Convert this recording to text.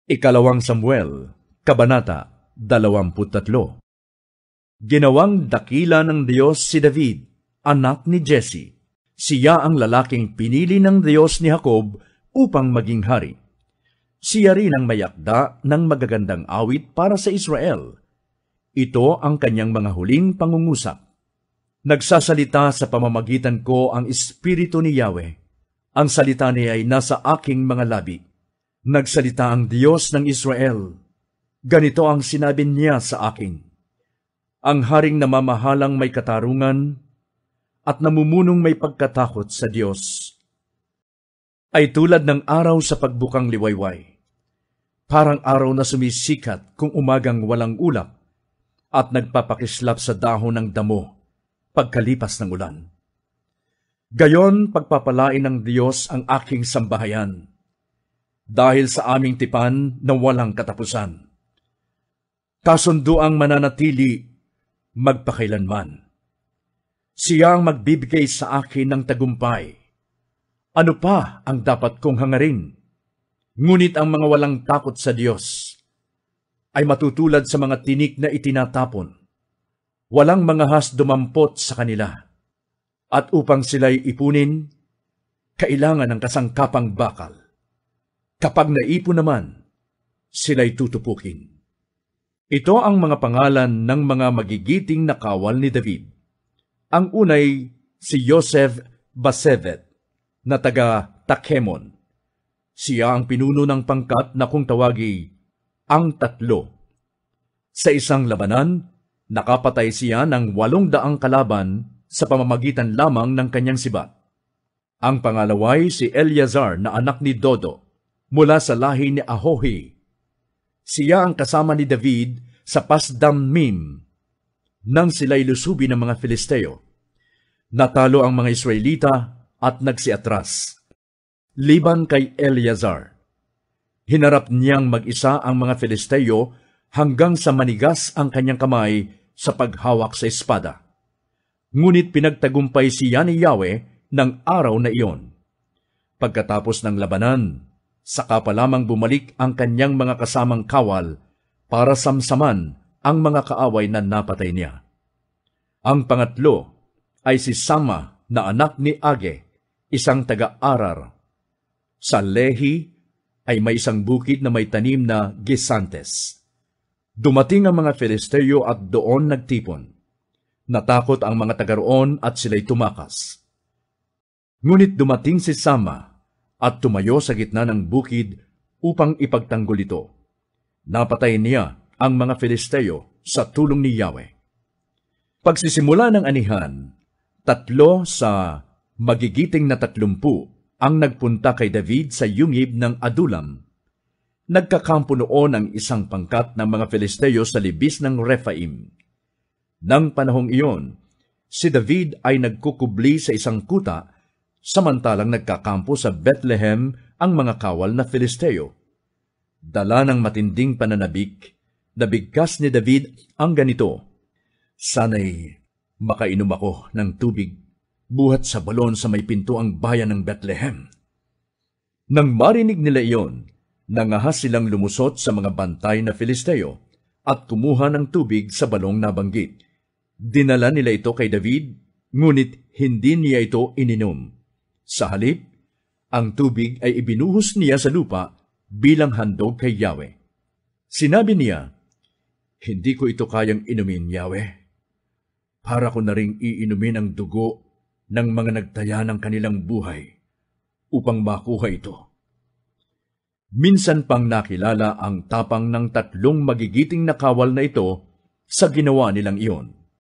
Ikalawang Samuel, Kabanata 23. Ginawang dakila ng Diyos si David, anak ni Jesse. Siya ang lalaking pinili ng Diyos ni Jacob upang maging hari. Siya rin ang mayakda ng magagandang awit para sa Israel. Ito ang kanyang mga huling pangungusap. Nagsasalita sa pamamagitan ko ang Espiritu ni Yahweh. Ang salita niya ay nasa aking mga labi. Nagsalita ang Diyos ng Israel. Ganito ang sinabi niya sa akin. Ang haring namamahalang may katarungan at namumunong may pagkatakot sa Diyos ay tulad ng araw sa pagbukang liwayway. Parang araw na sumisikat kung umagang walang ulap at nagpapakislap sa dahon ng damo pagkalipas ng ulan. Gayon pagpapalain ng Diyos ang aking sambahayan dahil sa aming tipan na walang katapusan. Kasunduang mananatili magpakailanman. Siya ang magbibigay sa akin ng tagumpay. Ano pa ang dapat kong hangarin? Ngunit ang mga walang takot sa Diyos ay matutulad sa mga tinik na itinatapon. Walang mga has dumampot sa kanila. At upang sila'y ipunin, kailangan ng kasangkapang bakal. Kapag naipon naman, sila'y tutupukin. Ito ang mga pangalan ng mga magigiting na kawal ni David. Ang unay si Joseph Basevet na taga Takhemon. Siya ang pinuno ng pangkat na kung tawagi ang Tatlo. Sa isang labanan, nakapatay siya ng 800 kalaban sa pamamagitan lamang ng kanyang sibat. Ang pangalaway si Eleazar na anak ni Dodo mula sa lahi ni Ahohi. Siya ang kasama ni David sa Pasdammim nang sila'y lusubi ng mga Filisteo. Natalo ang mga Israelita at nagsiatras. Liban kay Eleazar. Hinarap niyang mag-isa ang mga Filisteo hanggang sa manigas ang kanyang kamay sa paghawak sa espada. Ngunit pinagtagumpay siya ni Yahweh ng araw na iyon. Pagkatapos ng labanan, saka pa lamang bumalik ang kanyang mga kasamang kawal para samsaman ang mga kaaway na napatay niya. Ang pangatlo ay si Sama na anak ni Age, isang taga-Arar. Sa Lehi ay may isang bukid na may tanim na gisantes. Dumating ang mga Filisteo at doon nagtipon. Natakot ang mga taga roon at sila'y tumakas. Ngunit dumating si Sama at tumayo sa gitna ng bukid upang ipagtanggol ito. Napatay niya ang mga Filisteo sa tulong ni Yahweh. Pagsisimula ng anihan, 3 sa magigiting na 30 ang nagpunta kay David sa yungib ng Adulam. Nagkakampo noon ang isang pangkat ng mga Filisteo sa libis ng Rephaim. Nang panahong iyon, si David ay nagkukubli sa isang kuta, samantalang nagkakampo sa Bethlehem ang mga kawal na Filisteo. Dala ng matinding pananabik, nabigkas ni David ang ganito, sana'y makainom ako ng tubig, buhat sa balon sa may pinto ang bayan ng Bethlehem. Nang marinig nila iyon, nangahas silang lumusot sa mga bantay na Filisteo at kumuha ng tubig sa balong nabanggit. Dinala nila ito kay David, ngunit hindi niya ito ininom. Sa halip, ang tubig ay ibinuhos niya sa lupa bilang handog kay Yahweh. Sinabi niya, hindi ko ito kayang inumin, Yahweh. Para ko na ring iinumin ang dugo ng mga nagtaya ng kanilang buhay upang makuha ito. Minsan pang nakilala ang tapang ng 3 magigiting na kawal na ito sa ginawa nilang iyon.